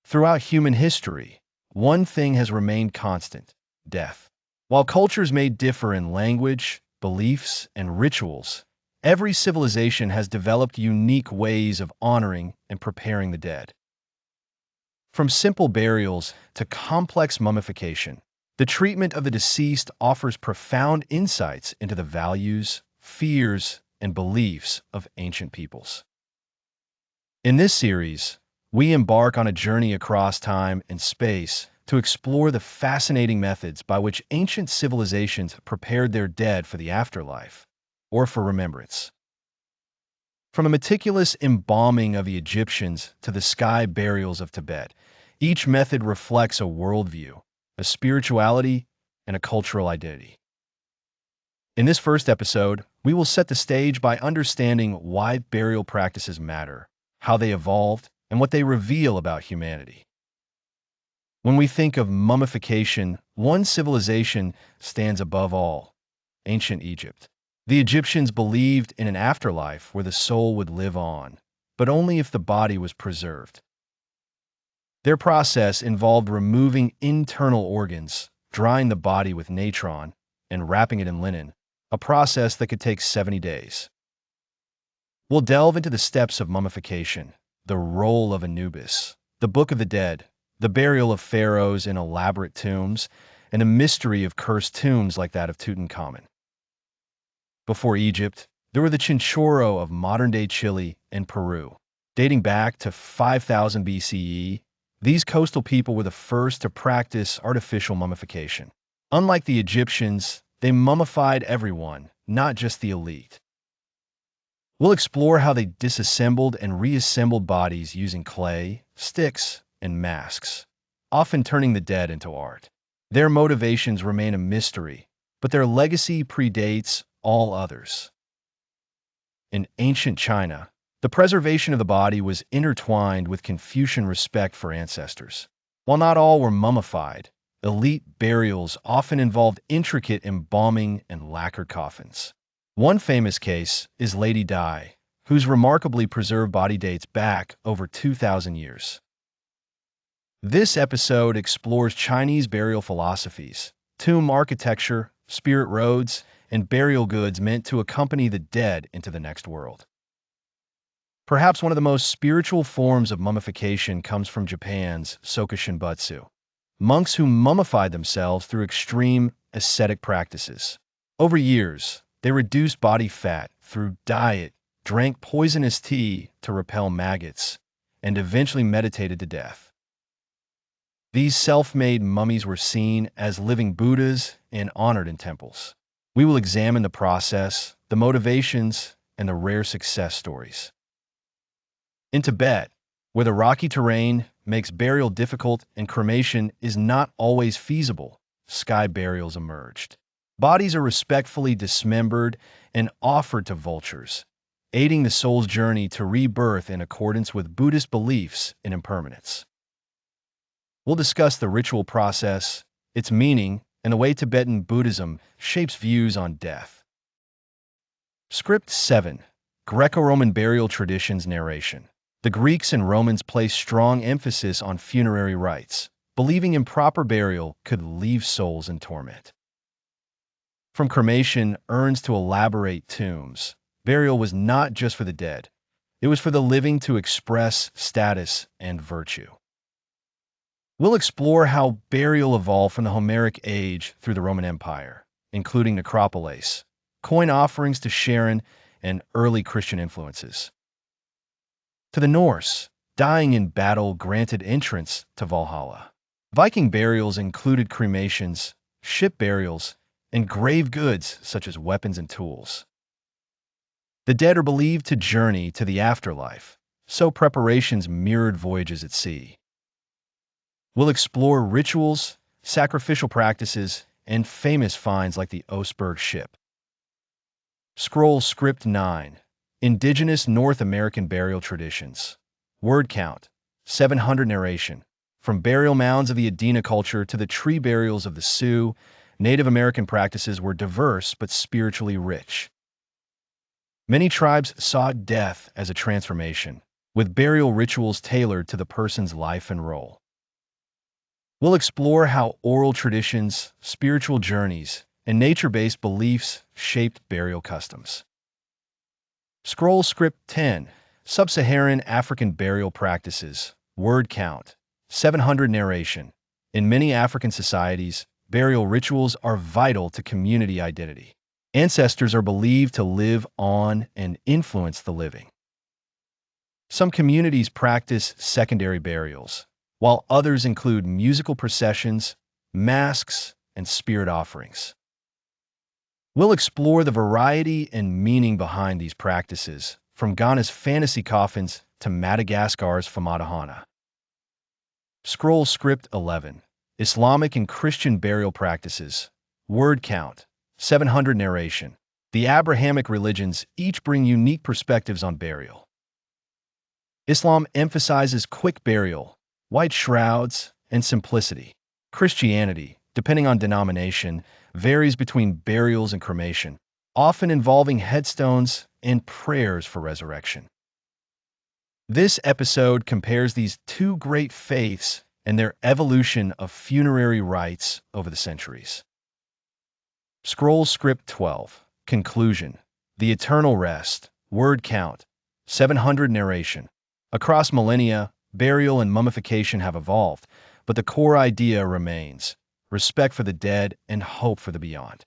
Throughout human history, one thing has remained constant: death. While cultures may differ in language, beliefs, and rituals, every civilization has developed unique ways of honoring and preparing the dead. From simple burials to complex mummification, the treatment of the deceased offers profound insights into the values, fears, and beliefs of ancient peoples. In this series, we embark on a journey across time and space to explore the fascinating methods by which ancient civilizations prepared their dead for the afterlife, or for remembrance. From a meticulous embalming of the Egyptians to the sky burials of Tibet, each method reflects a worldview, a spirituality, and a cultural identity. In this first episode, we will set the stage by understanding why burial practices matter, how they evolved, and what they reveal about humanity. When we think of mummification, one civilization stands above all: ancient Egypt. The Egyptians believed in an afterlife where the soul would live on, but only if the body was preserved. Their process involved removing internal organs, drying the body with natron, and wrapping it in linen, a process that could take 70 days. We'll delve into the steps of mummification, the role of Anubis, the Book of the Dead, the burial of pharaohs in elaborate tombs, and the mystery of cursed tombs like that of Tutankhamun. Before Egypt, there were the Chinchorro of modern-day Chile and Peru. Dating back to 5000 BCE, these coastal people were the first to practice artificial mummification. Unlike the Egyptians, they mummified everyone, not just the elite. We'll explore how they disassembled and reassembled bodies using clay, sticks, and masks, often turning the dead into art. Their motivations remain a mystery, but their legacy predates all others. In ancient China, the preservation of the body was intertwined with Confucian respect for ancestors. While not all were mummified, elite burials often involved intricate embalming and lacquered coffins. One famous case is Lady Di, whose remarkably preserved body dates back over 2,000 years. This episode explores Chinese burial philosophies, tomb architecture, spirit roads, and burial goods meant to accompany the dead into the next world. Perhaps one of the most spiritual forms of mummification comes from Japan's Sokushinbutsu, monks who mummified themselves through extreme ascetic practices. Over years, they reduced body fat through diet, drank poisonous tea to repel maggots, and eventually meditated to death. These self-made mummies were seen as living Buddhas and honored in temples. We will examine the process, the motivations, and the rare success stories. In Tibet, where the rocky terrain makes burial difficult and cremation is not always feasible, sky burials emerged. Bodies are respectfully dismembered and offered to vultures, aiding the soul's journey to rebirth in accordance with Buddhist beliefs in impermanence. We'll discuss the ritual process, its meaning, and the way Tibetan Buddhism shapes views on death. Script 7. Greco-Roman Burial Traditions Narration. The Greeks and Romans placed strong emphasis on funerary rites, believing improper burial could leave souls in torment. From cremation urns to elaborate tombs, burial was not just for the dead, it was for the living to express status and virtue. We'll explore how burial evolved from the Homeric age through the Roman Empire, including necropolis, coin offerings to Sharon, and early Christian influences. To the Norse, dying in battle granted entrance to Valhalla. Viking burials included cremations, ship burials, and grave goods such as weapons and tools. The dead are believed to journey to the afterlife, so preparations mirrored voyages at sea. We'll explore rituals, sacrificial practices, and famous finds like the Oseberg ship. Scroll Script 9. Indigenous North American Burial Traditions. Word count, 700 narration. From burial mounds of the Adena culture to the tree burials of the Sioux, Native American practices were diverse but spiritually rich. Many tribes saw death as a transformation, with burial rituals tailored to the person's life and role. We'll explore how oral traditions, spiritual journeys, and nature-based beliefs shaped burial customs. Scroll Script 10, Sub-Saharan African Burial Practices, Word Count, 700 Narration. In many African societies, burial rituals are vital to community identity. Ancestors are believed to live on and influence the living. Some communities practice secondary burials, while others include musical processions, masks, and spirit offerings. We'll explore the variety and meaning behind these practices, from Ghana's fantasy coffins to Madagascar's Famadihana. Scroll Script 11, Islamic and Christian Burial Practices, Word Count, 700 Narration. The Abrahamic religions each bring unique perspectives on burial. Islam emphasizes quick burial, white shrouds, and simplicity. Christianity, depending on denomination, varies between burials and cremation, often involving headstones and prayers for resurrection. This episode compares these two great faiths and their evolution of funerary rites over the centuries. Scroll Script 12, Conclusion, The Eternal Rest, Word Count, 700 Narration. Across millennia, burial and mummification have evolved, but the core idea remains: respect for the dead and hope for the beyond.